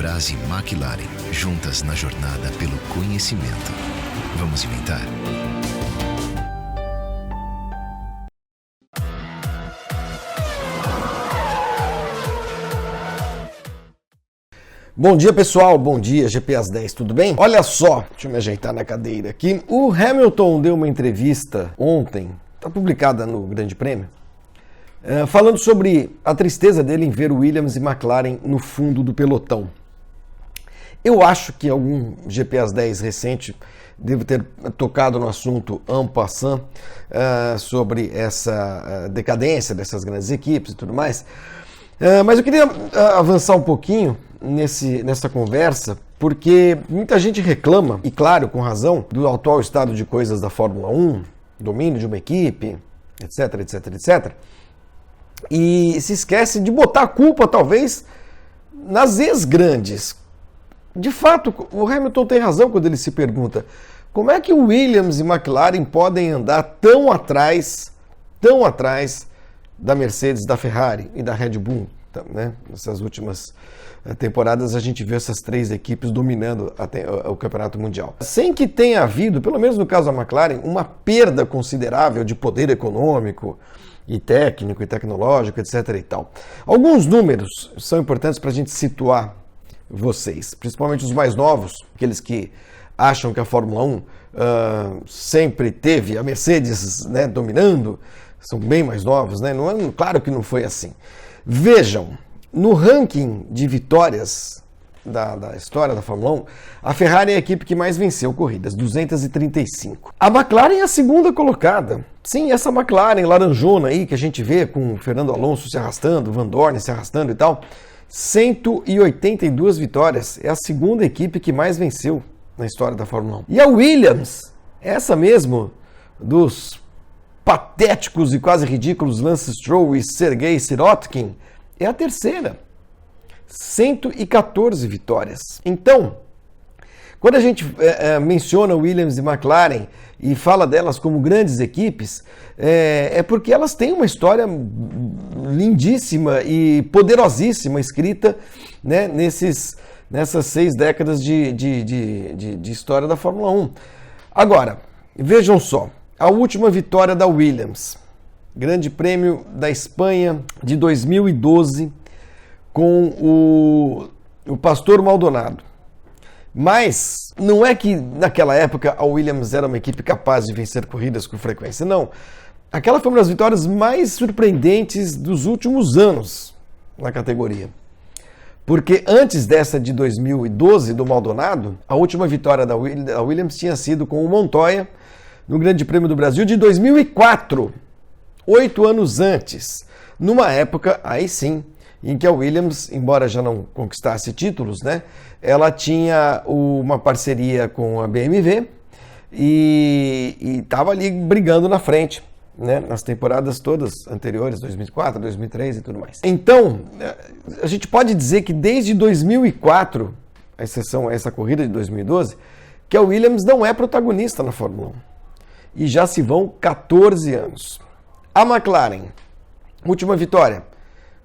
Brás e McLaren, juntas na jornada pelo conhecimento. Vamos inventar? Bom dia, pessoal, bom dia, GP às 10, tudo bem? Olha só, deixa eu me ajeitar na cadeira aqui. O Hamilton deu uma entrevista ontem, está publicada no Grande Prêmio, falando sobre a tristeza dele em ver Williams e McLaren no fundo do pelotão. Eu acho que algum GP às 10 recente devo ter tocado no assunto en passant sobre essa decadência dessas grandes equipes e tudo mais, mas eu queria avançar um pouquinho nessa conversa, porque muita gente reclama, e claro, com razão, do atual estado de coisas da Fórmula 1, domínio de uma equipe, etc, etc, etc. E se esquece de botar a culpa, talvez, nas ex-grandes. De fato, o Hamilton tem razão quando ele se pergunta como é que o Williams e McLaren podem andar tão atrás da Mercedes, da Ferrari e da Red Bull, né? Nessas últimas temporadas a gente viu essas três equipes dominando o campeonato mundial. Sem que tenha havido, pelo menos no caso da McLaren, uma perda considerável de poder econômico e técnico e tecnológico, etc. e tal. Alguns números são importantes para a gente situar vocês, principalmente os mais novos, aqueles que acham que a Fórmula 1 sempre teve a Mercedes, né, dominando, são bem mais novos, né? Claro que não foi assim. Vejam, no ranking de vitórias da história da Fórmula 1, a Ferrari é a equipe que mais venceu corridas, 235. A McLaren é a segunda colocada. Sim, essa McLaren laranjona aí que a gente vê com o Fernando Alonso se arrastando, Van Dorn se arrastando e tal, 182 vitórias. É a segunda equipe que mais venceu na história da Fórmula 1. E a Williams, essa mesmo dos patéticos e quase ridículos Lance Stroll e Sergei Sirotkin, é a terceira, 114 vitórias. Então, quando a gente menciona Williams e McLaren e fala delas como grandes equipes, é porque elas têm uma história lindíssima e poderosíssima escrita, né, nessas 6 décadas de história da Fórmula 1. Agora, vejam só, a última vitória da Williams, Grande Prêmio da Espanha de 2012, com o Pastor Maldonado. Mas não é que naquela época a Williams era uma equipe capaz de vencer corridas com frequência, não. Aquela foi uma das vitórias mais surpreendentes dos últimos anos na categoria. Porque antes dessa de 2012, do Maldonado, a última vitória da Williams tinha sido com o Montoya no Grande Prêmio do Brasil de 2004. 8 anos antes, numa época, aí sim, em que a Williams, embora já não conquistasse títulos, né, ela tinha uma parceria com a BMW e estava ali brigando na frente, né, nas temporadas todas anteriores, 2004, 2003 e tudo mais. Então, a gente pode dizer que desde 2004, a exceção a essa corrida de 2012, que a Williams não é protagonista na Fórmula 1. E já se vão 14 anos. A McLaren, última vitória,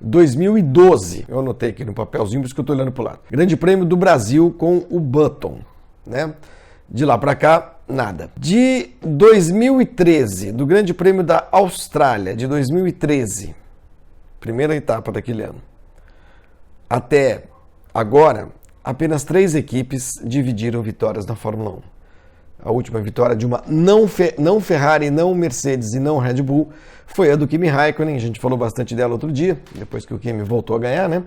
2012. Eu anotei aqui no papelzinho, por isso que eu estou olhando para o lado. Grande Prêmio do Brasil com o Button, né? De lá para cá, nada. De 2013, do Grande Prêmio da Austrália, de 2013, primeira etapa daquele ano, até agora, apenas 3 equipes dividiram vitórias na Fórmula 1. A última vitória de uma não Ferrari, não Mercedes e não Red Bull foi a do Kimi Raikkonen. A gente falou bastante dela outro dia, depois que o Kimi voltou a ganhar, né?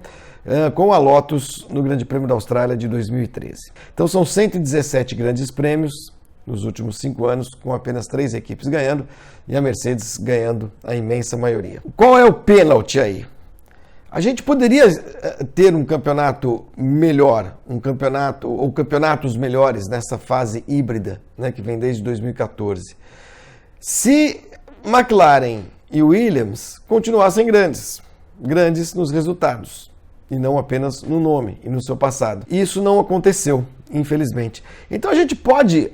Com a Lotus no Grande Prêmio da Austrália de 2013. Então são 117 grandes prêmios nos últimos 5 anos, com apenas 3 equipes ganhando e a Mercedes ganhando a imensa maioria. Qual é o pênalti aí? A gente poderia ter um campeonato melhor, ou campeonatos melhores nessa fase híbrida, né, que vem desde 2014, se McLaren e Williams continuassem grandes nos resultados, e não apenas no nome e no seu passado. Isso não aconteceu. Infelizmente. Então a gente pode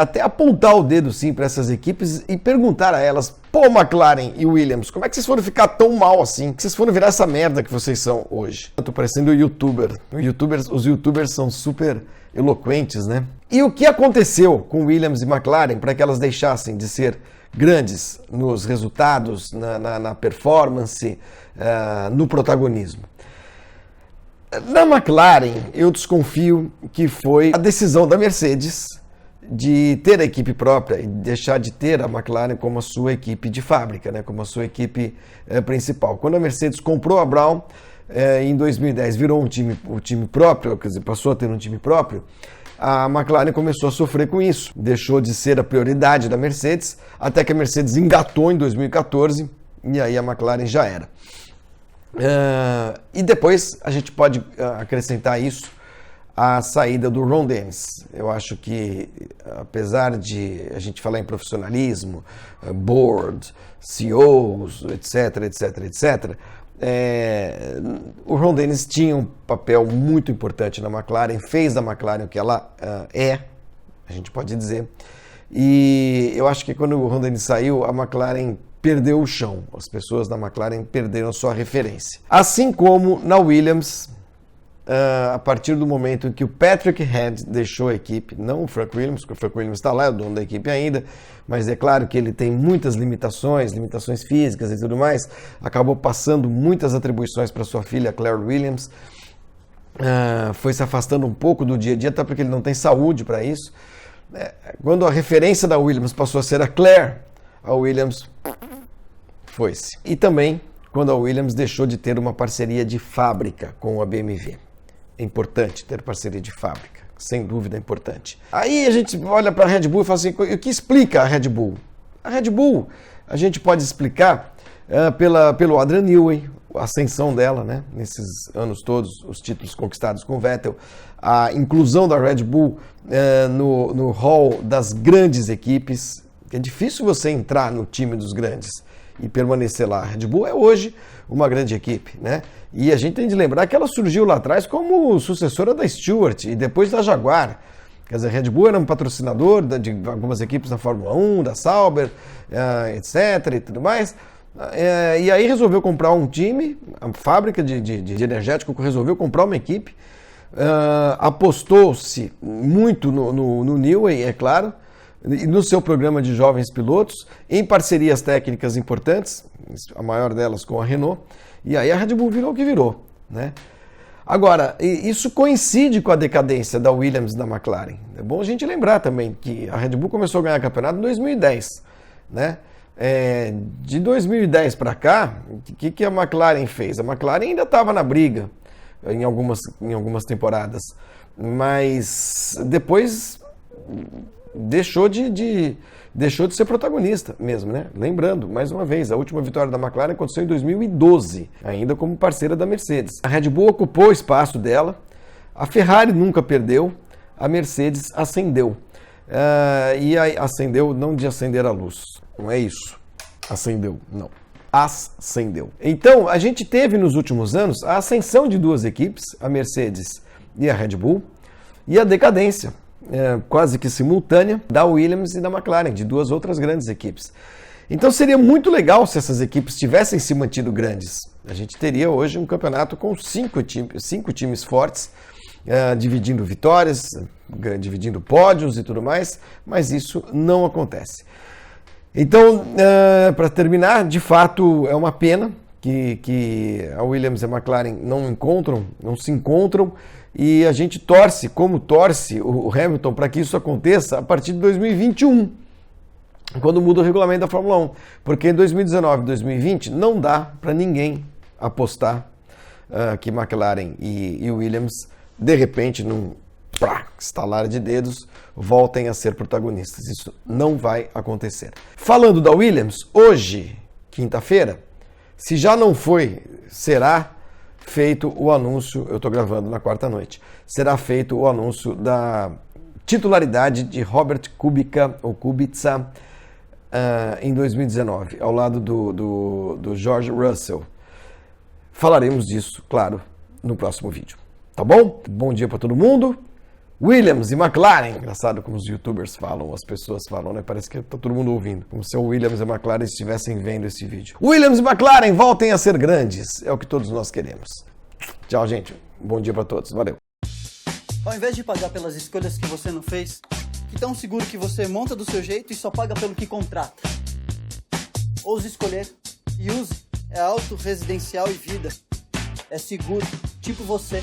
até apontar o dedo sim para essas equipes e perguntar a elas: pô, McLaren e Williams, como é que vocês foram ficar tão mal assim? Que vocês foram virar essa merda que vocês são hoje? Eu tô parecendo um youtuber. Os youtubers são super eloquentes, né? E o que aconteceu com Williams e McLaren para que elas deixassem de ser grandes nos resultados, na performance, no protagonismo? Na McLaren, eu desconfio que foi a decisão da Mercedes de ter a equipe própria e deixar de ter a McLaren como a sua equipe de fábrica, né, como a sua equipe principal. Quando a Mercedes comprou a Brown, em 2010 virou um time próprio, quer dizer, passou a ter um time próprio, a McLaren começou a sofrer com isso. Deixou de ser a prioridade da Mercedes, até que a Mercedes engatou em 2014 e aí a McLaren já era. E depois a gente pode acrescentar isso à saída do Ron Dennis. Eu acho que, apesar de a gente falar em profissionalismo, board, CEOs, etc., o Ron Dennis tinha um papel muito importante na McLaren, fez da McLaren o que ela a gente pode dizer. E eu acho que quando o Ron Dennis saiu, a McLaren perdeu o chão. As pessoas da McLaren perderam sua referência. Assim como na Williams, a partir do momento em que o Patrick Head deixou a equipe, não o Frank Williams, porque o Frank Williams está lá, é o dono da equipe ainda, mas é claro que ele tem muitas limitações físicas e tudo mais, acabou passando muitas atribuições para sua filha Claire Williams, foi se afastando um pouco do dia a dia, até porque ele não tem saúde para isso. Quando a referência da Williams passou a ser a Claire, a Williams foi-se. E também quando a Williams deixou de ter uma parceria de fábrica com a BMW. É importante ter parceria de fábrica, sem dúvida é importante. Aí a gente olha para a Red Bull e fala assim, o que explica a Red Bull? A Red Bull a gente pode explicar pelo Adrian Newey, a ascensão dela, né, nesses anos todos, os títulos conquistados com Vettel, a inclusão da Red Bull no hall das grandes equipes. É difícil você entrar no time dos grandes e permanecer lá. A Red Bull é hoje uma grande equipe, né? E a gente tem de lembrar que ela surgiu lá atrás como sucessora da Stewart e depois da Jaguar. Quer dizer, a Red Bull era um patrocinador de algumas equipes da Fórmula 1, da Sauber, etc. e tudo mais. E aí resolveu comprar um time, a fábrica de energético resolveu comprar uma equipe, apostou-se muito no Newey, é claro, no seu programa de jovens pilotos, em parcerias técnicas importantes, a maior delas com a Renault, e aí a Red Bull virou o que virou, né? Agora, isso coincide com a decadência da Williams e da McLaren. É bom a gente lembrar também que a Red Bull começou a ganhar campeonato em 2010, né? De 2010 para cá, o que a McLaren fez? A McLaren ainda estava na briga em algumas temporadas, mas depois deixou de ser protagonista mesmo, né? Lembrando, mais uma vez, a última vitória da McLaren aconteceu em 2012, ainda como parceira da Mercedes. A Red Bull ocupou o espaço dela, a Ferrari nunca perdeu, a Mercedes ascendeu. E aí, ascendeu não de acender a luz, não é isso. Acendeu, não. Ascendeu. Então, a gente teve nos últimos anos a ascensão de duas equipes, a Mercedes e a Red Bull, e a decadência quase que simultânea da Williams e da McLaren, de duas outras grandes equipes. Então seria muito legal se essas equipes tivessem se mantido grandes. A gente teria hoje um campeonato com cinco times fortes, dividindo vitórias, dividindo pódios e tudo mais, mas isso não acontece. Então, para terminar, de fato é uma pena que a Williams e a McLaren não se encontram, e a gente torce, como torce o Hamilton, para que isso aconteça a partir de 2021, quando muda o regulamento da Fórmula 1. Porque em 2019 e 2020 não dá para ninguém apostar que McLaren e Williams, de repente, num estalar de dedos, voltem a ser protagonistas. Isso não vai acontecer. Falando da Williams, hoje, quinta-feira, se já não foi, será feito o anúncio, eu estou gravando na quarta noite, será feito o anúncio da titularidade de Robert Kubica, ou Kubica, em 2019, ao lado do George Russell. Falaremos disso, claro, no próximo vídeo. Tá bom? Bom dia para todo mundo. Williams e McLaren. Engraçado como os youtubers falam, as pessoas falam, né? Parece que tá todo mundo ouvindo. Como se o Williams e a McLaren estivessem vendo esse vídeo. Williams e McLaren voltem a ser grandes. É o que todos nós queremos. Tchau, gente. Bom dia para todos. Valeu. Ao invés de pagar pelas escolhas que você não fez, que tal um seguro que você monta do seu jeito e só paga pelo que contrata? Ouse escolher e use. É auto, residencial e vida. É seguro, tipo você.